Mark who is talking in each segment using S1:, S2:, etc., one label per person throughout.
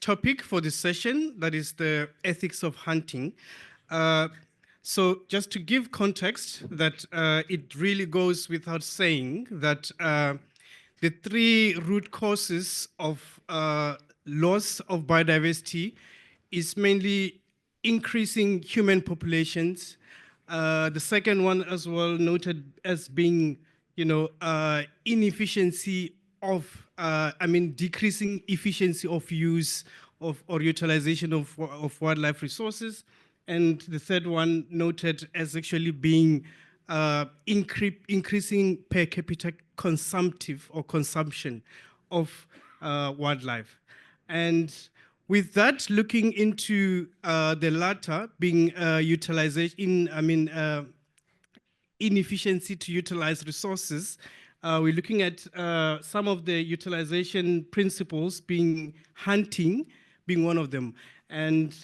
S1: topic for this session, that is the ethics of hunting. So just to give context, that it really goes without saying that the three root causes of loss of biodiversity is mainly increasing human populations. The second one as well noted as being, inefficiency of, decreasing efficiency of use of or utilization of wildlife resources. And the third one noted as actually being increasing per capita consumptive or consumption of wildlife. And with that, looking into the latter being utilization, inefficiency to utilize resources, we're looking at some of the utilization principles being hunting, being one of them. And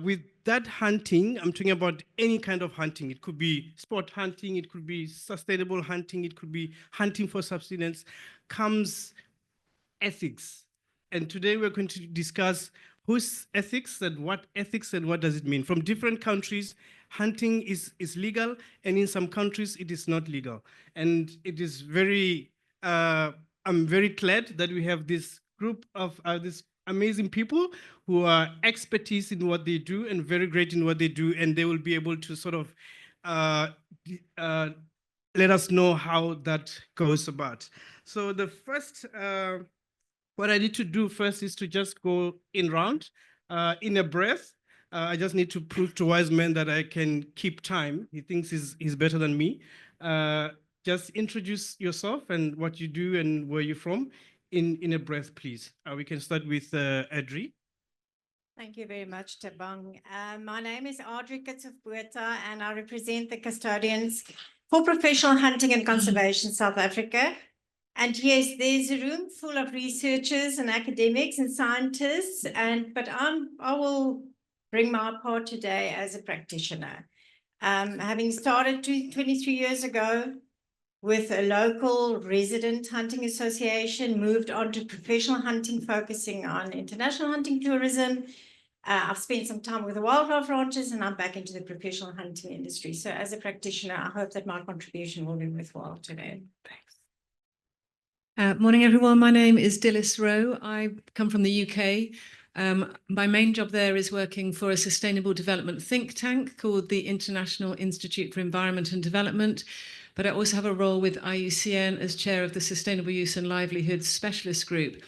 S1: with that hunting, I'm talking about any kind of hunting. It could be sport hunting, it could be sustainable hunting, it could be hunting for subsistence, comes ethics. And today we're going to discuss whose ethics and what does it mean. From different countries, hunting is legal, and in some countries it is not legal. And it is very, I'm very glad that we have this group of this amazing people who are expertise in what they do and very great in what they do, and they will be able to sort of let us know how that goes about. So the first, what I need to do first is to just go in round, in a breath. I just need to prove to Wise Man that I can keep time. He thinks he's better than me. Just introduce yourself and what you do and where you're from in a breath, please. We can start with Adri.
S2: Thank you very much, Thabang. My name is Adri Kitshoff-Botha, and I represent the Custodians for Professional Hunting and Conservation South Africa. And yes, there's a room full of researchers and academics and scientists, but I will bring my part today as a practitioner. Having started 23 years ago with a local resident hunting association, moved on to professional hunting, focusing on international hunting tourism. I've spent some time with the wildlife ranchers, and I'm back into the professional hunting industry. So as a practitioner, I hope that my contribution will be worthwhile today. Thanks.
S3: Morning, everyone. My name is Dilys. I come from the UK. My main job there is working for a sustainable development think tank called the International Institute for Environment and Development. But I also have a role with IUCN as chair of the Sustainable Use and Livelihoods Specialist Group.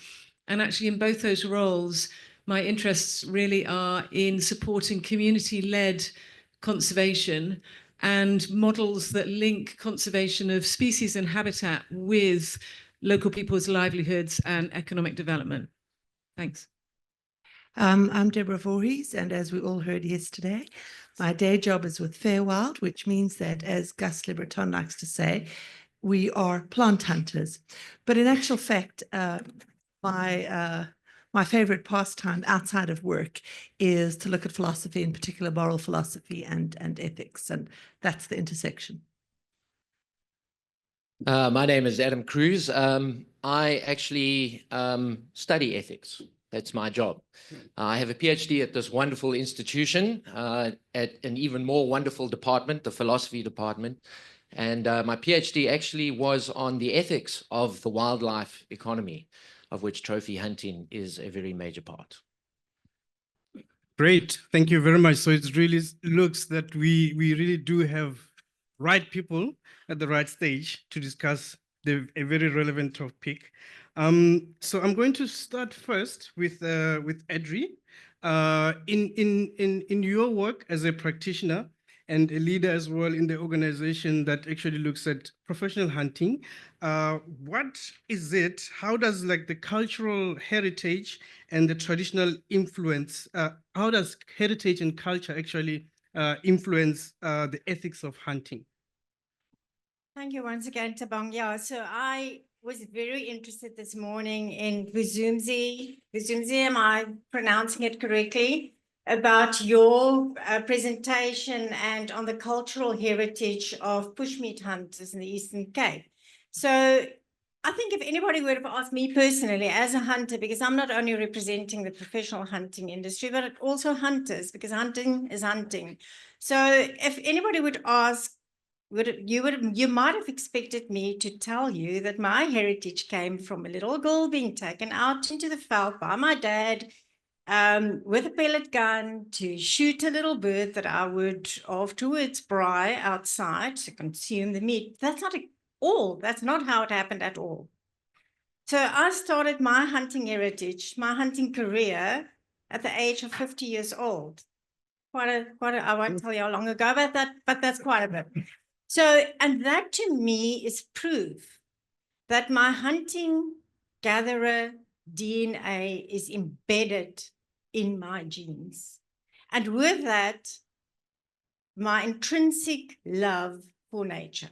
S3: And actually in both those roles, my interests really are in supporting community-led conservation and models that link conservation of species and habitat with local people's livelihoods and economic development. Thanks.
S4: I'm Deborah Vorhies, and as we all heard yesterday, my day job is with FairWild, which means that, as Gus Le Breton likes to say, we are plant hunters. But in actual fact, my favorite pastime outside of work is to look at philosophy, in particular moral philosophy and ethics, and that's the intersection.
S5: My name is Adam Cruz. I actually study ethics. That's my job. I have a PhD at this wonderful institution, at an even more wonderful department, the philosophy department. And my PhD actually was on the ethics of the wildlife economy, of which trophy hunting is a very major part.
S1: Great, thank you very much. So it really looks that we really do have right people at the right stage to discuss a very relevant topic. So I'm going to start first with Adri. In your work as a practitioner and a leader as well in the organization that actually looks at professional hunting, what is it? How does like the cultural heritage and the traditional influence, how does heritage and culture actually influence the ethics of hunting?
S2: Thank you once again, Thabang. Yeah, so I was very interested this morning in Vuzumzi, am I pronouncing it correctly, about your presentation and on the cultural heritage of bushmeat hunters in the Eastern Cape. So I think if anybody would have asked me personally as a hunter, because I'm not only representing the professional hunting industry, but also hunters, because hunting is hunting. So if anybody would ask, you might have expected me to tell you that my heritage came from a little girl being taken out into the veld by my dad with a pellet gun to shoot a little bird that I would afterwards braai outside to consume the meat. That's not how it happened at all. So I started my hunting heritage, my hunting career at the age of 50 years old. I won't tell you how long ago, but that's quite a bit. So, and that to me is proof that my hunting gatherer DNA is embedded in my genes. And with that, my intrinsic love for nature.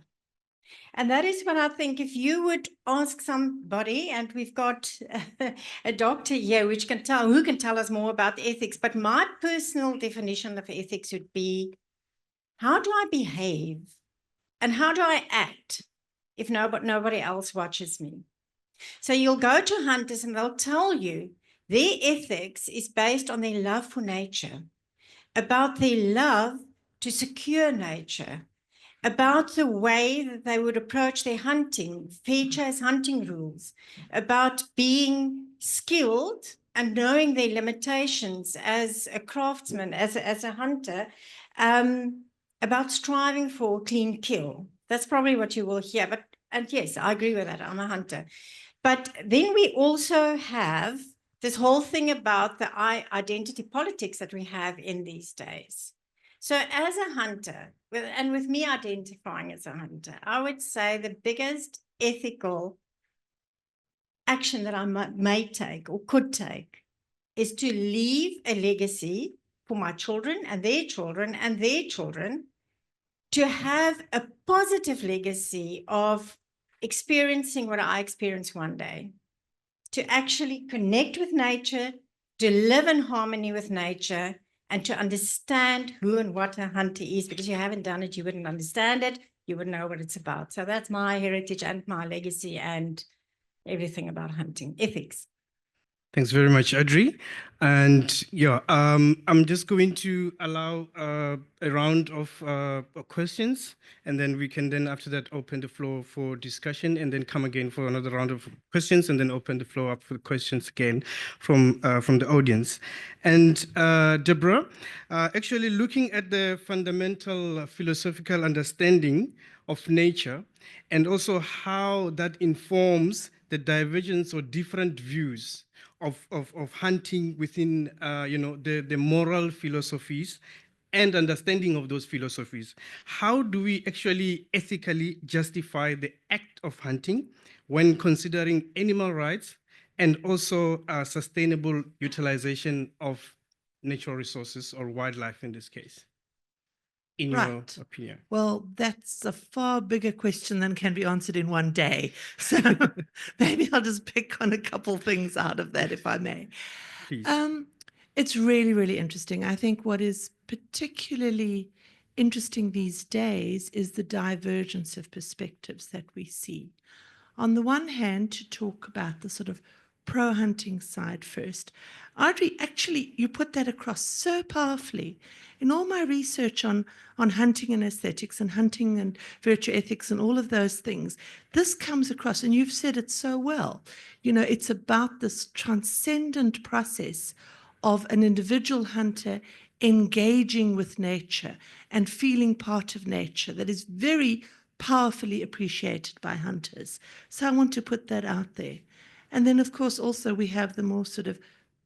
S2: And that is what I think if you would ask somebody, and we've got a doctor here who can tell us more about ethics, but my personal definition of ethics would be, how do I behave and how do I act if nobody else watches me? So you'll go to hunters and they'll tell you their ethics is based on their love for nature, about their love to secure nature, about the way that they would approach their hunting, fair chase hunting rules, about being skilled and knowing their limitations as a craftsman, as a hunter, about striving for a clean kill. That's probably what you will hear. And yes, I agree with that. I'm a hunter. But then we also have this whole thing about the identity politics that we have in these days. So as a hunter, and with me identifying as a hunter, I would say the biggest ethical action that I may take or could take is to leave a legacy for my children and their children and their children, to have a positive legacy of experiencing what I experienced one day, to actually connect with nature, to live in harmony with nature, and to understand who and what a hunter is, because you haven't done it, you wouldn't understand it, you wouldn't know what it's about. So that's my heritage and my legacy and everything about hunting ethics.
S1: Thanks very much, Adri. And yeah, I'm just going to allow a round of questions, and then we can then after that open the floor for discussion, and then come again for another round of questions, and then open the floor up for questions again from the audience. And Deborah, actually looking at the fundamental philosophical understanding of nature, and also how that informs the divergence or different views of hunting within the moral philosophies and understanding of those philosophies. How do we actually ethically justify the act of hunting when considering animal rights and also sustainable utilization of natural resources or wildlife in this case, in your opinion?
S4: Well, that's a far bigger question than can be answered in one day. So maybe I'll just pick on a couple things out of that, if I may.
S1: Please.
S4: It's really, really interesting. I think what is particularly interesting these days is the divergence of perspectives that we see. On the one hand, to talk about the sort of pro-hunting side first, Adri, actually, you put that across so powerfully. In all my research on hunting and aesthetics and hunting and virtue ethics and all of those things, this comes across, and you've said it so well. You know, it's about this transcendent process of an individual hunter engaging with nature and feeling part of nature that is very powerfully appreciated by hunters. So I want to put that out there. And then, of course, also we have the more sort of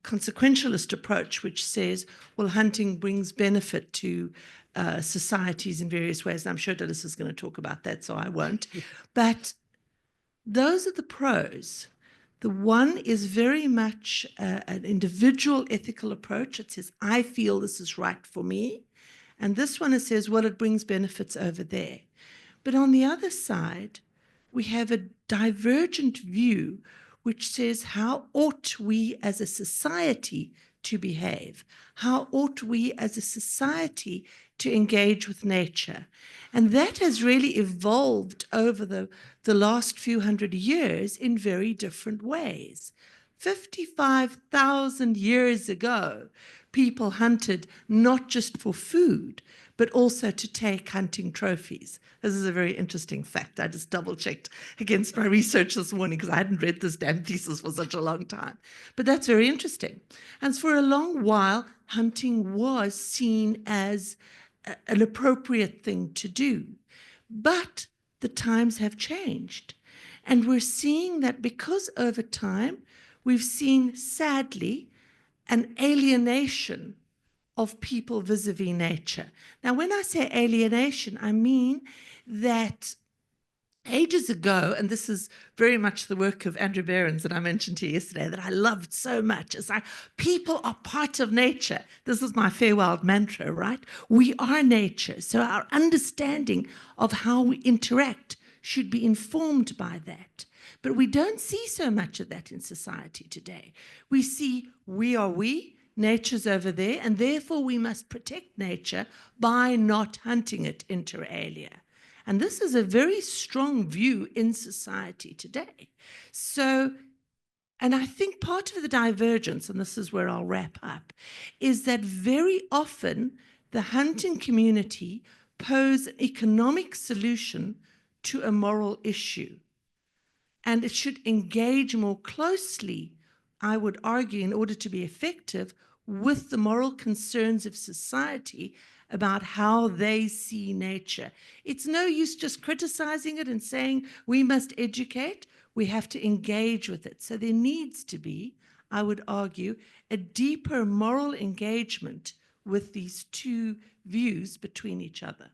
S4: consequentialist approach, which says, well, hunting brings benefit to societies in various ways. And I'm sure Dilys is going to talk about that, so I won't. But those are the pros. The one is very much an individual ethical approach. It says, I feel this is right for me. And this one, it says, well, it brings benefits over there. But on the other side, we have a divergent view which says, how ought we as a society to behave? How ought we as a society to engage with nature? And that has really evolved over the last few hundred years in very different ways. 55,000 years ago, people hunted not just for food, but also to take hunting trophies. This is a very interesting fact. I just double-checked against my research this morning because I hadn't read this damn thesis for such a long time. But that's very interesting. And for a long while, hunting was seen as an appropriate thing to do. But the times have changed. And we're seeing that because over time, we've seen, sadly, an alienation of people vis-a-vis nature. Now, when I say alienation, I mean that ages ago, and this is very much the work of Andrew Behrens that I mentioned to you yesterday that I loved so much, is like, people are part of nature. This is my FairWild mantra, right? We are nature. So our understanding of how we interact should be informed by that. But we don't see so much of that in society today. We see we are we, nature's over there, and therefore we must protect nature by not hunting it inter alia. And this is a very strong view in society today. So, and I think part of the divergence, and this is where I'll wrap up, is that very often the hunting community pose an economic solution to a moral issue. And it should engage more closely, I would argue, in order to be effective, with the moral concerns of society about how they see nature. It's no use just criticizing it and saying we must educate. We have to engage with it. So there needs to be, I would argue, a deeper moral engagement with these two views between each other.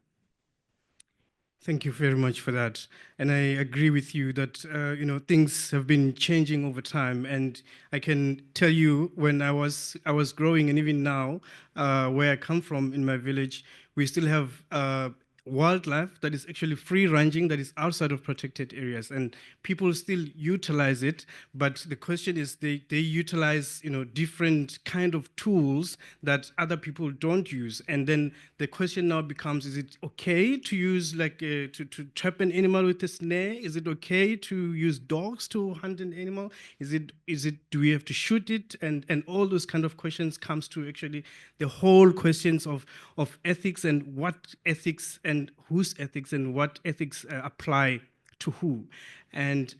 S1: Thank you very much for that. And I agree with you that, things have been changing over time. And I can tell you when I was growing, and even now, where I come from in my village, we still have wildlife that is actually free ranging, that is outside of protected areas, and people still utilize it. But the question is, they utilize different kind of tools that other people don't use. And then the question now becomes, is it okay to use to trap an animal with a snare? Is it okay to use dogs to hunt an animal? Do we have to shoot it? And all those kind of questions comes to actually the whole questions of ethics, and what ethics and whose ethics and what ethics apply to who. And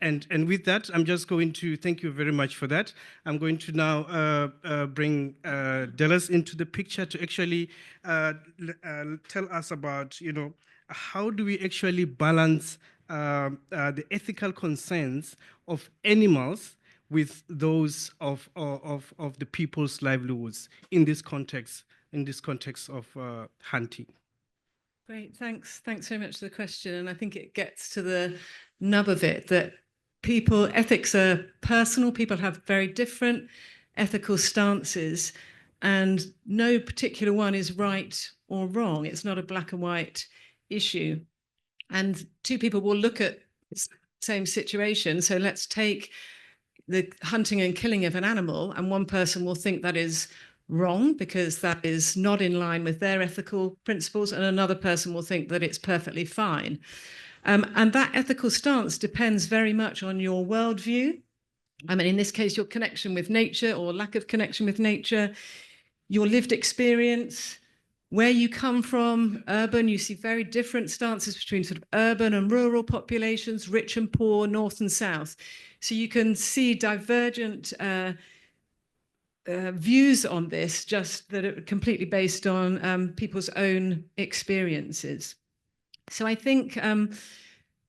S1: with that, I'm just going to thank you very much for that. I'm going to now bring Dilys into the picture to actually tell us about, how do we actually balance the ethical concerns of animals with those of the people's livelihoods in this context of hunting.
S3: Great, thanks so much for the question. And I think it gets to the nub of it, that ethics are personal. People have very different ethical stances, and no particular one is right or wrong. It's not a black and white issue. And two people will look at the same situation. So let's take the hunting and killing of an animal, and one person will think that is wrong because that is not in line with their ethical principles, and another person will think that it's perfectly fine. And that ethical stance depends very much on your worldview. I mean, in this case, your connection with nature or lack of connection with nature, your lived experience, where you come from. Urban, you see very different stances between sort of urban and rural populations, rich and poor, north and south. So you can see divergent views on this, just that are completely based on people's own experiences. So I think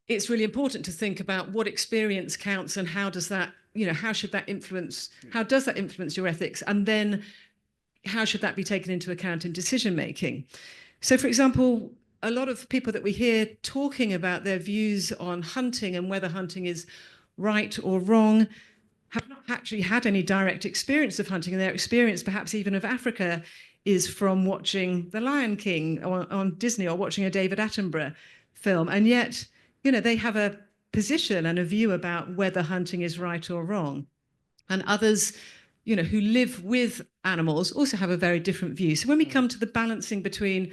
S3: it's really important to think about what experience counts and how does that, how should that influence, how does that influence your ethics? And then how should that be taken into account in decision making? So, for example, a lot of people that we hear talking about their views on hunting and whether hunting is right or wrong have not actually had any direct experience of hunting, and their experience perhaps even of Africa is from watching The Lion King on Disney, or watching a David Attenborough film. And yet, they have a position and a view about whether hunting is right or wrong. And others who live with animals also have a very different view. So when we come to the balancing between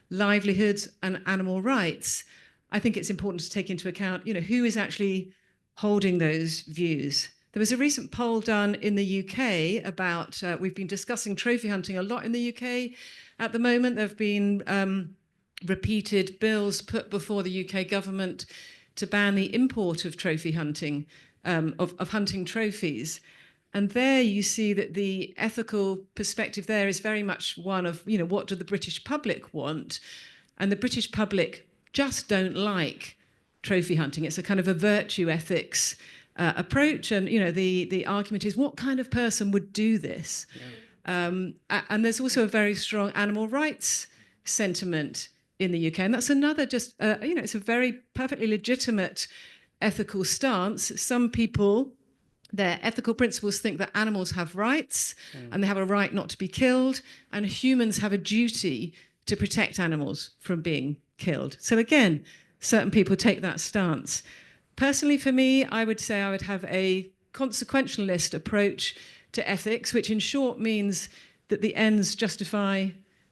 S3: livelihoods and animal rights, I think it's important to take into account, who is actually holding those views. There was a recent poll done in the UK about, we've been discussing trophy hunting a lot in the UK at the moment. There have been repeated bills put before the UK government to ban the import of trophy hunting, of hunting trophies. And there you see that the ethical perspective there is very much one of, what do the British public want? And the British public just don't like trophy hunting. It's a kind of a virtue ethics approach. And, the argument is, what kind of person would do this? Yeah. And there's also a very strong animal rights sentiment in the UK. And that's another just, it's a very perfectly legitimate ethical stance. Some people, their ethical principles think that animals have rights and they have a right not to be killed, and humans have a duty to protect animals from being killed. So again, certain people take that stance. Personally, for me, I would say I would have a consequentialist approach to ethics, which in short means that the ends justify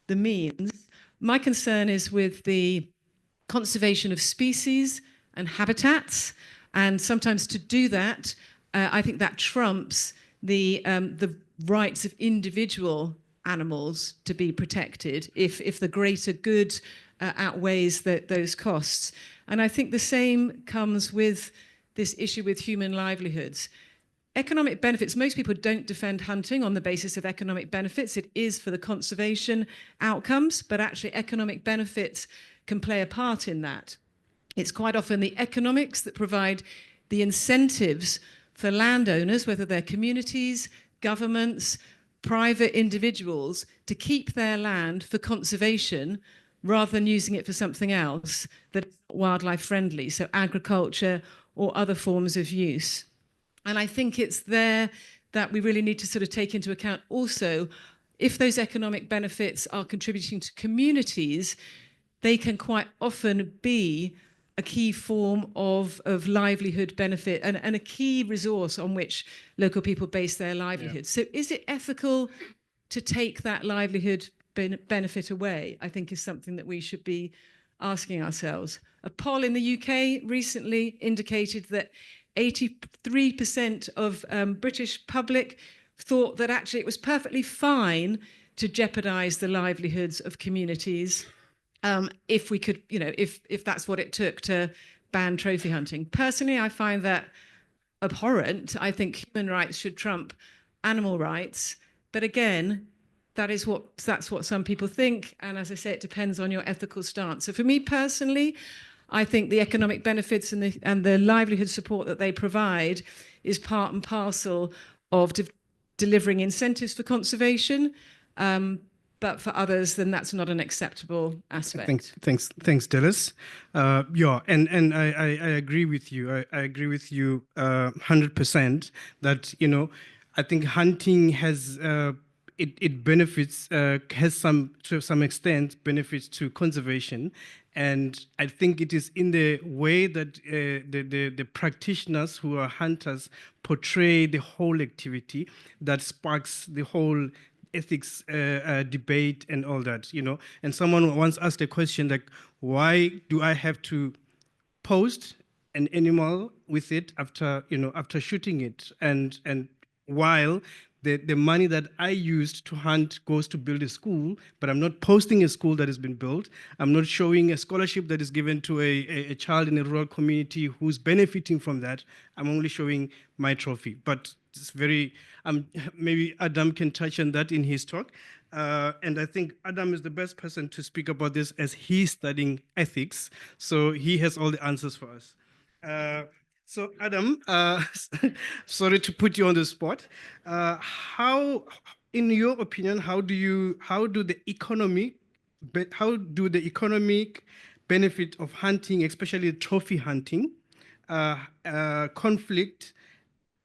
S3: the means. My concern is with the conservation of species and habitats, and sometimes to do that, I think that trumps the rights of individual animals to be protected if the greater good outweighs those costs. And I think the same comes with this issue with human livelihoods. Economic benefits, most people don't defend hunting on the basis of economic benefits. It is for the conservation outcomes, but actually economic benefits can play a part in that. It's quite often the economics that provide the incentives for landowners, whether they're communities, governments, private individuals, to keep their land for conservation rather than using it for something else that's wildlife friendly, so agriculture or other forms of use. And I think it's there that we really need to sort of take into account also, if those economic benefits are contributing to communities, they can quite often be a key form of livelihood benefit and a key resource on which local people base their livelihoods. Yeah. So is it ethical to take that livelihood benefit away? I think is something that we should be asking ourselves. A poll in the UK recently indicated that 83% of British public thought that actually it was perfectly fine to jeopardize the livelihoods of communities if we could, if that's what it took to ban trophy hunting. Personally, I find that abhorrent. I think human rights should trump animal rights. But again, that's what some people think. And as I say, it depends on your ethical stance. So for me personally, I think the economic benefits and the livelihood support that they provide is part and parcel of delivering incentives for conservation. But for others, then that's not an acceptable aspect.
S1: Thanks, Dilys. Yeah, and I agree with you. I agree with you 100% that, I think hunting has it benefits, has to some extent benefits to conservation. And I think it is in the way that the practitioners who are hunters portray the whole activity that sparks the whole ethics debate and all that, And someone once asked a question like, why do I have to post an animal with it after shooting it? And while the money that I used to hunt goes to build a school, but I'm not posting a school that has been built. I'm not showing a scholarship that is given to a child in a rural community who's benefiting from that. I'm only showing my trophy. But it's very, maybe Adam can touch on that in his talk. And I think Adam is the best person to speak about this as he's studying ethics. So he has all the answers for us. So Adam, sorry to put you on the spot. How, in your opinion, how do the economic benefit of hunting, especially trophy hunting, conflict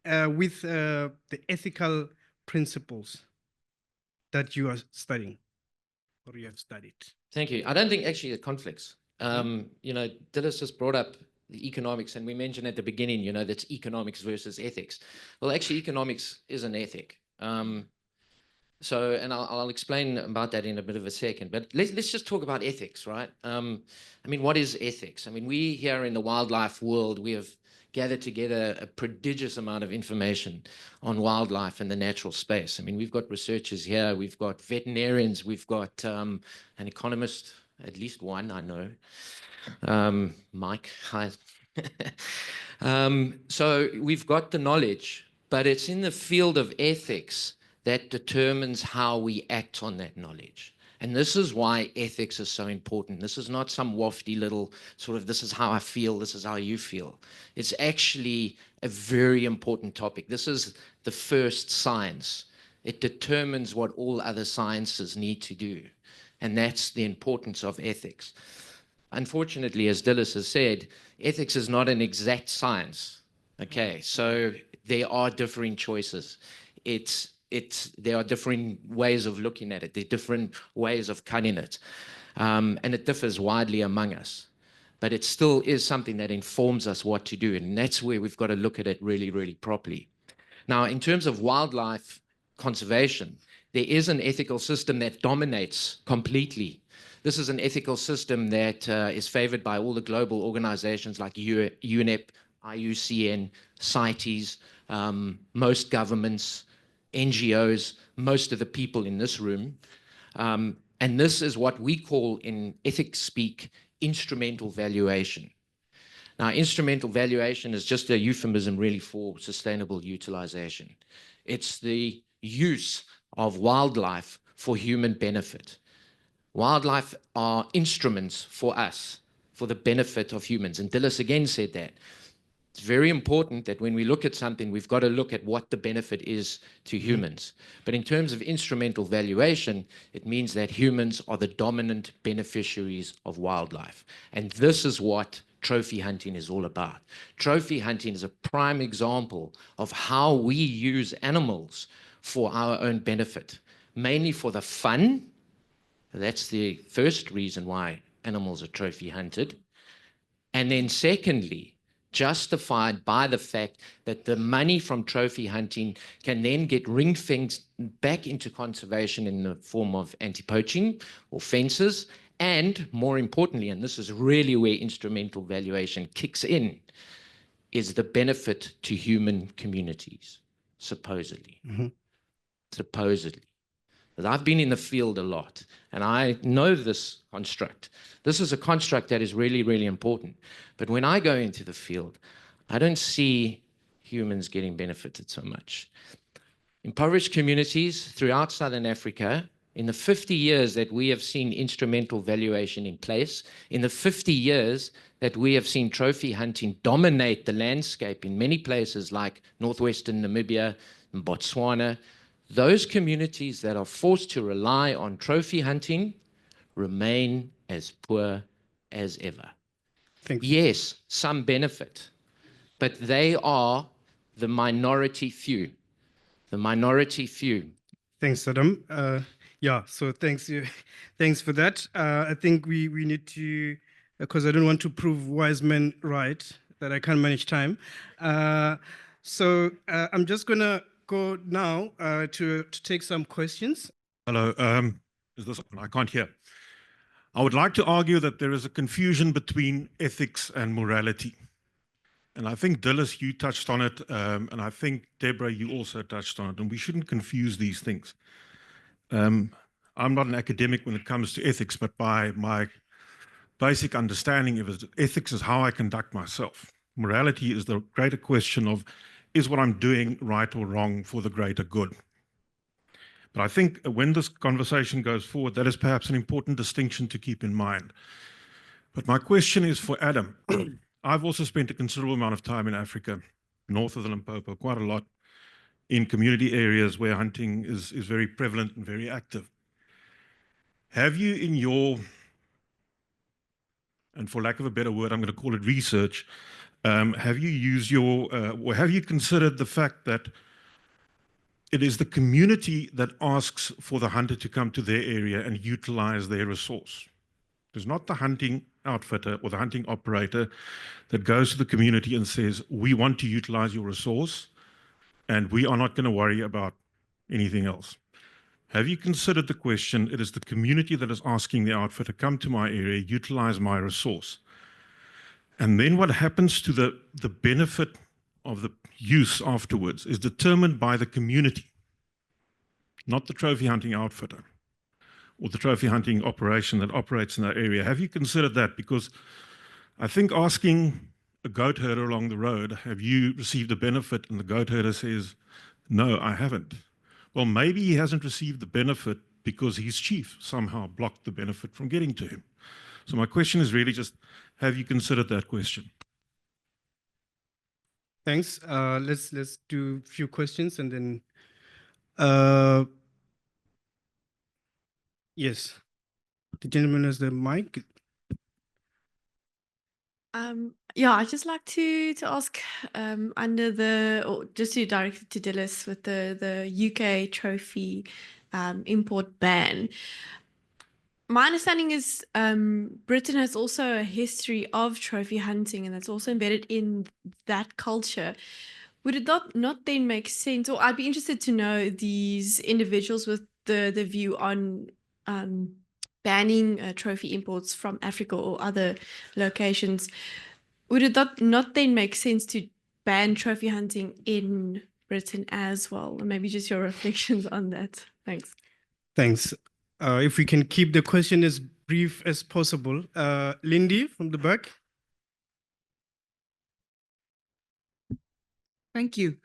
S1: with the ethical principles that you are studying or you have studied?
S5: Thank you. I don't think actually it conflicts. Dilys just brought up the economics, and we mentioned at the beginning, that's economics versus ethics. Well, actually, economics is an ethic. So, and I'll explain about that in a bit of a second, but let's just talk about ethics, right? I mean, what is ethics? I mean, we here in the wildlife world, we have gathered together a prodigious amount of information on wildlife and the natural space. I mean, we've got researchers here, we've got veterinarians, we've got an economist, at least one I know, Mike. Hi. So we've got the knowledge, but it's in the field of ethics that determines how we act on that knowledge. And this is why ethics is so important. This is not some wafty little sort of, this is how I feel, this is how you feel. It's actually a very important topic. This is the first science. It determines what all other sciences need to do. And that's the importance of ethics. Unfortunately, as Dilys has said, ethics is not an exact science. Okay, so there are differing choices. There are different ways of looking at it. There are different ways of cutting it. And it differs widely among us. But it still is something that informs us what to do. And that's where we've got to look at it really, really properly. Now, in terms of wildlife conservation, there is an ethical system that dominates completely. This is an ethical system that is favored by all the global organizations like UNEP, IUCN, CITES, most governments, NGOs, most of the people in this room. And this is what we call in ethics speak, instrumental valuation. Now, instrumental valuation is just a euphemism really for sustainable utilization. It's the use of wildlife for human benefit. Wildlife are instruments for us, for the benefit of humans. And Dilys again said that. It's very important that when we look at something, we've got to look at what the benefit is to humans. But in terms of instrumental valuation, it means that humans are the dominant beneficiaries of wildlife. And this is what trophy hunting is all about. Trophy hunting is a prime example of how we use animals for our own benefit, mainly for the fun. That's the first reason why animals are trophy hunted. And then secondly, justified by the fact that the money from trophy hunting can then get ring-fenced back into conservation in the form of anti-poaching or fences, and more importantly, and this is really where instrumental valuation kicks in, is the benefit to human communities, supposedly. Supposedly. But I've been in the field a lot, and I know this construct. This is a construct that is really, really important. But when I go into the field, I don't see humans getting benefited so much. Impoverished communities throughout Southern Africa, in the 50 years that we have seen instrumental valuation in place, in the 50 years that we have seen trophy hunting dominate the landscape in many places like northwestern Namibia and Botswana, those communities that are forced to rely on trophy hunting remain as poor as ever. Yes, some benefit, but they are the minority few. The minority few.
S1: Thanks, Adam. Yeah, so thanks for that. I think we need to, because I don't want to prove wise men right, that I can't manage time. So I'm just going to go now to take some questions.
S6: Hello, is this, I can't hear. I would like to argue that there is a confusion between ethics and morality. And I think, Dilys, you touched on it, and I think, Deborah, you also touched on it, and we shouldn't confuse these things. I'm not an academic when it comes to ethics, but by my basic understanding of it, ethics is how I conduct myself. Morality is the greater question of, is what I'm doing right or wrong for the greater good? But I think when this conversation goes forward, that is perhaps an important distinction to keep in mind. But my question is for Adam. I've also spent a considerable amount of time in Africa, north of the Limpopo, quite a lot in community areas where hunting is very prevalent and very active. Have you in your, and for lack of a better word, I'm going to call it research, have you used your, or have you considered the fact that it is the community that asks for the hunter to come to their area and utilize their resource? It's not the hunting outfitter or the hunting operator that goes to the community and says, we want to utilize your resource and we are not going to worry about anything else. Have you considered the question, it is the community that is asking the outfitter, come to my area, utilize my resource. And then what happens to the benefit of the use afterwards is determined by the community, not the trophy hunting outfitter or the trophy hunting operation that operates in that area. Have you considered that? Because I think asking a goat herder along the road, have you received a benefit? And the goat herder says, no, I haven't. Well, maybe he hasn't received the benefit because his chief somehow blocked the benefit from getting to him. So my question is really just, have you considered that question?
S1: Thanks. Let's do a few questions and then yes, the gentleman has the mic.
S7: Yeah, I'd just like to ask under the, or just to direct it to Dilys with the UK trophy import ban. My understanding is Britain has also a history of trophy hunting, and that's also embedded in that culture. Would it not then make sense, or I'd be interested to know these individuals with the view on banning trophy imports from Africa or other locations. Would it not then make sense to ban trophy hunting in Britain as well? And maybe just your reflections on that. Thanks.
S1: Thanks. If we can keep the question as brief as possible. Lindy from the back.
S8: Thank you.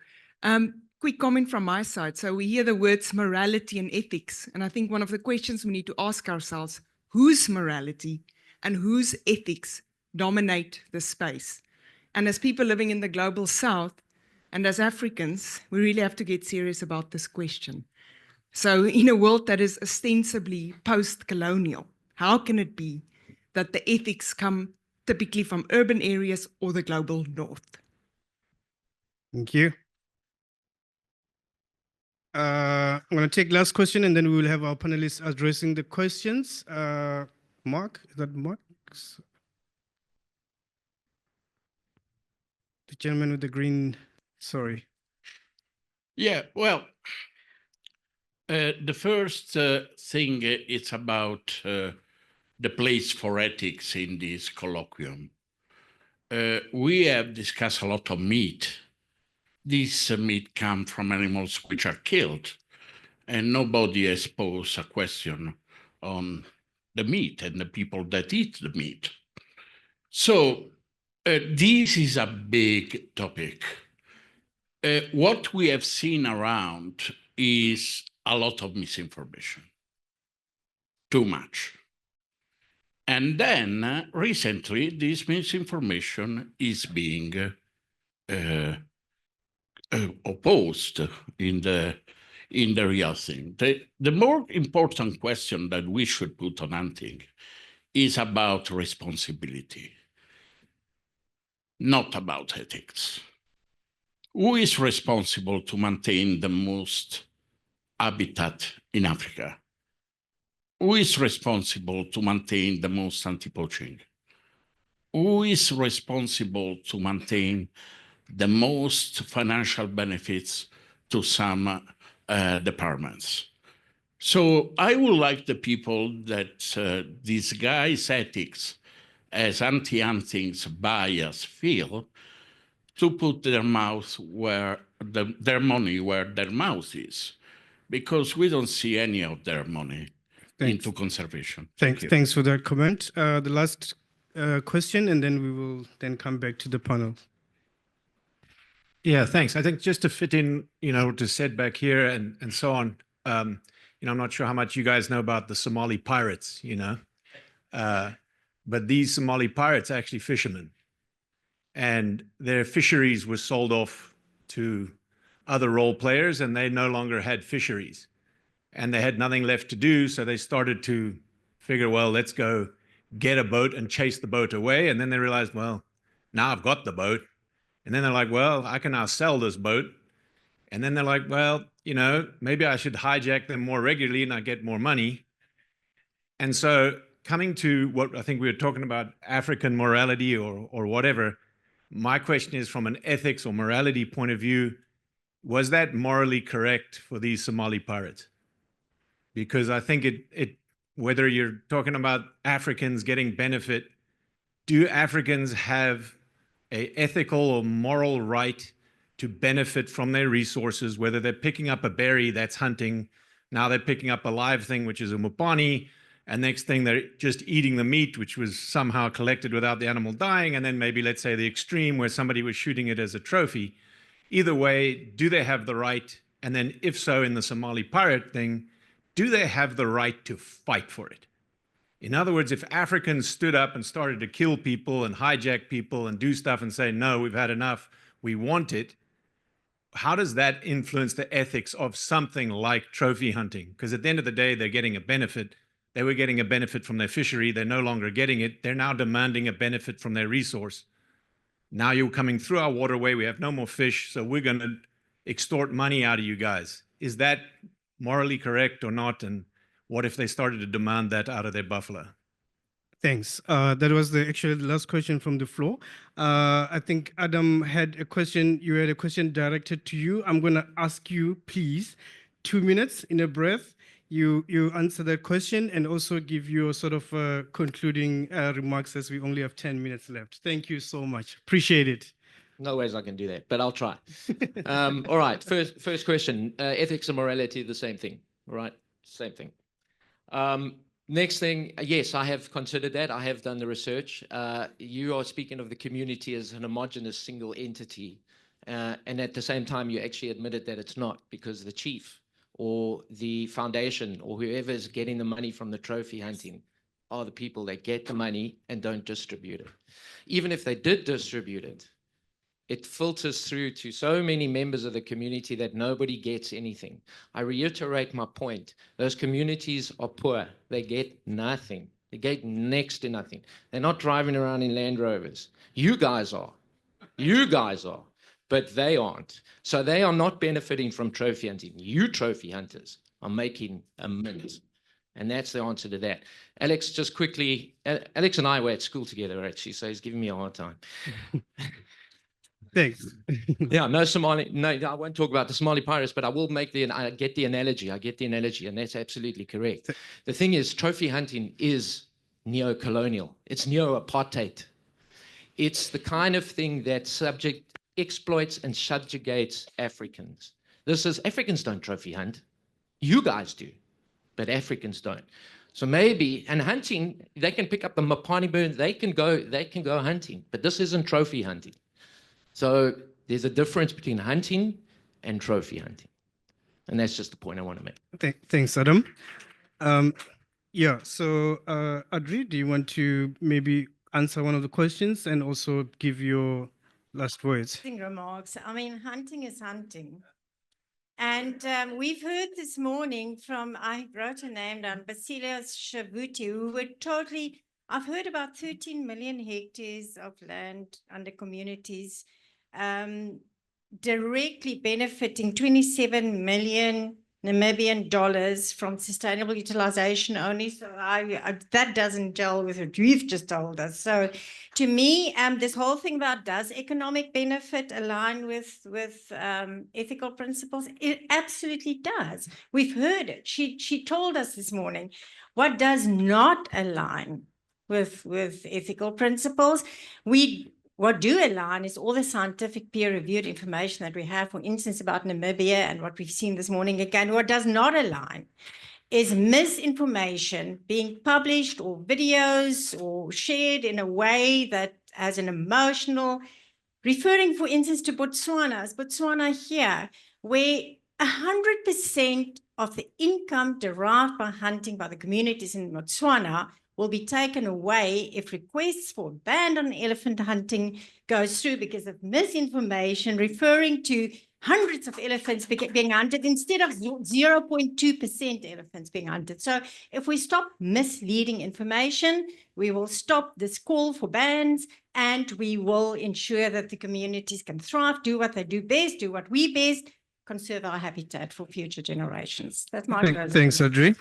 S8: Quick comment from my side. So we hear the words morality and ethics. And I think one of the questions we need to ask ourselves, whose morality and whose ethics dominate the space? And as people living in the global south and as Africans, we really have to get serious about this question. So in a world that is ostensibly post-colonial, how can it be that the ethics come typically from urban areas or the global north?
S1: Thank you. I'm going to take last question and then we will have our panelists addressing the questions. Mark, is that Mark? The gentleman with the green, sorry.
S9: Yeah, well, the first thing it's about the place for ethics in this colloquium. We have discussed a lot of meat. This meat comes from animals which are killed, and nobody has posed a question on the meat and the people that eat the meat. So this is a big topic. What we have seen around is a lot of misinformation, too much. And then recently, this misinformation is being opposed in the real thing. The more important question that we should put on hunting is about responsibility, not about ethics. Who is responsible to maintain the most habitat in Africa? Who is responsible to maintain the most anti-poaching? Who is responsible to maintain the most financial benefits to some departments? So I would like the people that disguise ethics as anti-hunting's bias feel to put their mouth where their money where their mouth is, because we don't see any of their money into conservation.
S1: Thanks for that comment. The last question, and then we will then come back to the panel.
S10: Yeah, thanks. I think just to fit in, what is said back here and so on, I'm not sure how much you guys know about the Somali pirates, but these Somali pirates are actually fishermen, and their fisheries were sold off to other role players, and they no longer had fisheries, and they had nothing left to do, so they started to figure, well, let's go get a boat and chase the boat away, and then they realized, well, now I've got the boat. And then they're like, well, I can now sell this boat. And then they're like, well, maybe I should hijack them more regularly and I get more money. And so coming to what I think we were talking about, African morality or whatever, my question is from an ethics or morality point of view, Was that morally correct for these Somali pirates? Because I think whether you're talking about Africans getting benefit, do Africans have an ethical or moral right to benefit from their resources, whether they're picking up a berry that's hunting, now they're picking up a live thing, which is a mupani, and next thing they're just eating the meat, which was somehow collected without the animal dying, and then maybe, let's say, the extreme where somebody was shooting it as a trophy. Either way, do they have the right? And then if so, in the Somali pirate thing, do they have the right to fight for it? In other words, if Africans stood up and started to kill people and hijack people and do stuff and say, no, we've had enough, we want it, how does that influence the ethics of something like trophy hunting? Because at the end of the day, they're getting a benefit. They were getting a benefit from their fishery. They're no longer getting it. They're now demanding a benefit from their resource. Now you're coming through our waterway. We have no more fish, so we're going to extort money out of you guys. Is that morally correct or not? And what if they started to demand that out of their buffalo?
S1: Thanks. That was actually the last question from the floor. I think Adam had a question. You had a question directed to you. I'm going to ask you, please, 2 minutes in a breath. You answer that question and also give your sort of concluding remarks, as we only have 10 minutes left. Thank you so much. Appreciate it.
S5: No ways I can do that, but I'll try. All right. First question. Ethics and morality, the same thing. All right. Same thing. Next thing, yes, I have considered that. I have done the research. You are speaking of the community as an homogenous single entity. And at the same time, you actually admitted that it's not, because the chief or the foundation or whoever is getting the money from the trophy hunting are the people that get the money and don't distribute it. Even if they did distribute it, it filters through to so many members of the community that nobody gets anything. I reiterate my point. Those communities are poor. They get nothing. They get next to nothing. They're not driving around in Land Rovers. You guys are. You guys are. But they aren't. So they are not benefiting from trophy hunting. You trophy hunters are making a mint. And that's the answer to that. Alex, just quickly, Alex and I were at school together, actually, so he's giving me a hard time.
S1: Thanks.
S5: Yeah, no, I won't talk about the Somali pirates, but I will I get the analogy, and that's absolutely correct. The thing is, trophy hunting is neo-colonial. It's neo-apartheid. It's the kind of thing that exploits and subjugates Africans. Africans don't trophy hunt. You guys do, but Africans don't. So maybe, and hunting, they can pick up the Mapani birds, they can go hunting, but this isn't trophy hunting. So there's a difference between hunting and trophy hunting. And that's just the point I want to make.
S1: Thanks, Adam. Yeah, so Adri, do you want to maybe answer one of the questions and also give your last words?
S2: Remarks. I mean, hunting is hunting. And we've heard this morning from, I wrote a name down, Basilios Shavuti, who were totally, I've heard about 13 million hectares of land under communities, directly benefiting 27 million Namibian dollars from sustainable utilization only. So that doesn't gel with what you've just told us. So to me, this whole thing about does economic benefit align with ethical principles? It absolutely does. We've heard it. She told us this morning what does not align with ethical principles. What do align is all the scientific peer-reviewed information that we have, for instance, about Namibia and what we've seen this morning again. What does not align is misinformation being published or videos or shared in a way that has an emotional, referring, for instance, to Botswana here, where 100% of the income derived by hunting by the communities in Botswana will be taken away if requests for a ban on elephant hunting goes through because of misinformation referring to hundreds of elephants being hunted instead of 0.2% elephants being hunted. So if we stop misleading information, we will stop this call for bans, and we will ensure that the communities can thrive, do what they do best, do what we best, conserve our habitat for future generations. That's my
S1: Thanks, Adri.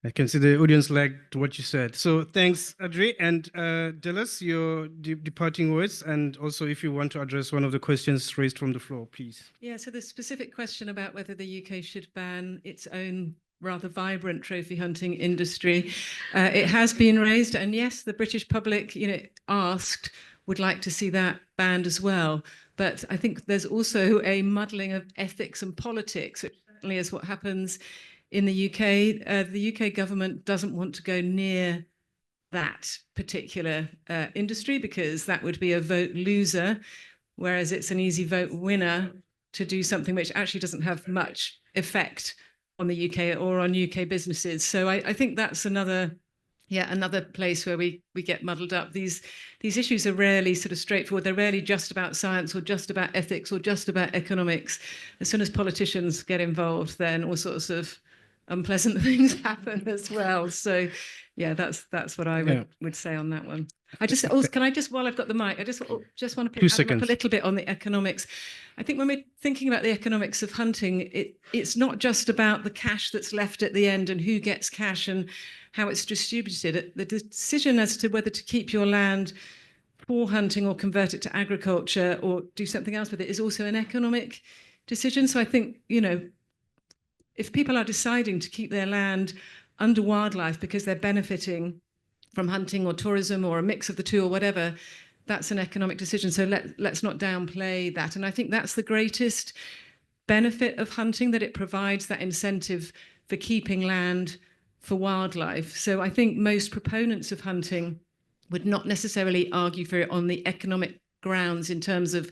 S1: I can see the audience liked what you said. So thanks, Adri. And Dilys, your departing words, and also if you want to address one of the questions raised from the floor, please.
S3: Yeah, so the specific question about whether the UK should ban its own rather vibrant trophy hunting industry, it has been raised, and yes, the British public, asked, would like to see that banned as well. But I think there's also a muddling of ethics and politics, which certainly is what happens in the UK. The UK government doesn't want to go near that particular industry because that would be a vote loser, whereas it's an easy vote winner to do something which actually doesn't have much effect on the UK or on UK businesses. So I think that's another place where we get muddled up. These issues are rarely sort of straightforward. They're rarely just about science or just about ethics or just about economics. As soon as politicians get involved, then all sorts of unpleasant things happen as well. So yeah, that's what I would say on that one. Can I just, while I've got the mic, I just want to pick up a little bit on the economics. I think when we're thinking about the economics of hunting, it's not just about the cash that's left at the end and who gets cash and how it's distributed. The decision as to whether to keep your land for hunting or convert it to agriculture or do something else with it is also an economic decision. So I think, if people are deciding to keep their land under wildlife because they're benefiting from hunting or tourism or a mix of the two or whatever, that's an economic decision. So let's not downplay that. And I think that's the greatest benefit of hunting, that it provides that incentive for keeping land for wildlife. So I think most proponents of hunting would not necessarily argue for it on the economic grounds in terms of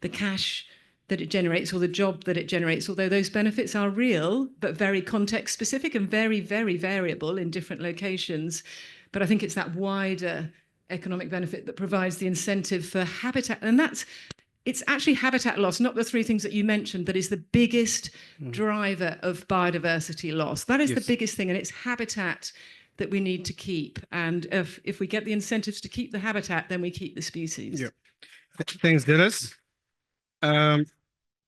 S3: the cash that it generates or the job that it generates, although those benefits are real, but very context specific and very, very variable in different locations. But I think it's that wider economic benefit that provides the incentive for habitat. And it's actually habitat loss, not the three things that you mentioned, that is the biggest driver of biodiversity loss. That is the biggest thing. And it's habitat that we need to keep. And if we get the incentives to keep the habitat, then we keep the species.
S1: Yeah. Thanks, Dilys.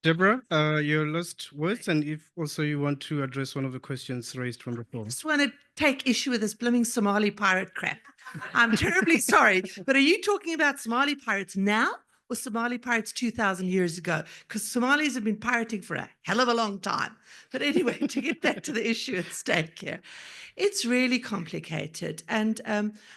S1: Deborah, your last words, and if also you want to address one of the questions raised from the floor.
S4: I just want to take issue with this blooming Somali pirate crap. I'm terribly sorry, but are you talking about Somali pirates now or Somali pirates 2,000 years ago? Because Somalis have been pirating for a hell of a long time. But anyway, to get back to the issue at stake here, it's really complicated. And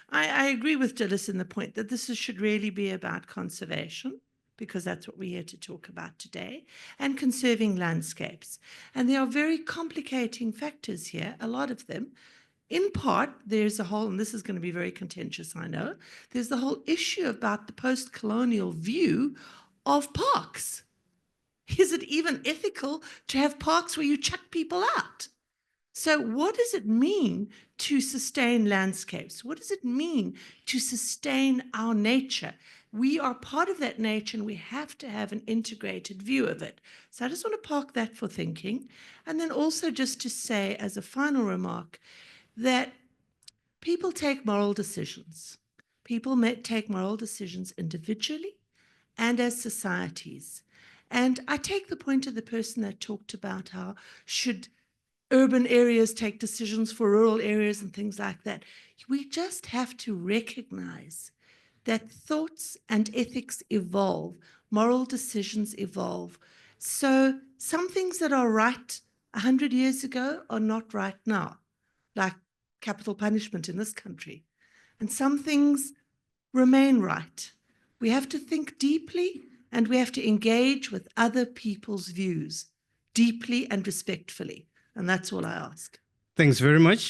S4: I agree with Dilys in the point that this should really be about conservation, because that's what we're here to talk about today, and conserving landscapes. And there are very complicating factors here, a lot of them. In part, there's a whole, and this is going to be very contentious, I know, there's the whole issue about the post-colonial view of parks. Is it even ethical to have parks where you chuck people out? So what does it mean to sustain landscapes? What does it mean to sustain our nature? We are part of that nature and we have to have an integrated view of it. So I just want to park that for thinking. And then also just to say as a final remark that people take moral decisions. People take moral decisions individually and as societies. And I take the point of the person that talked about how should urban areas take decisions for rural areas and things like that. We just have to recognize that thoughts and ethics evolve, moral decisions evolve. So some things that are right 100 years ago are not right now, like capital punishment in this country. And some things remain right. We have to think deeply and we have to engage with other people's views deeply and respectfully. And that's all I ask.
S1: Thanks very much.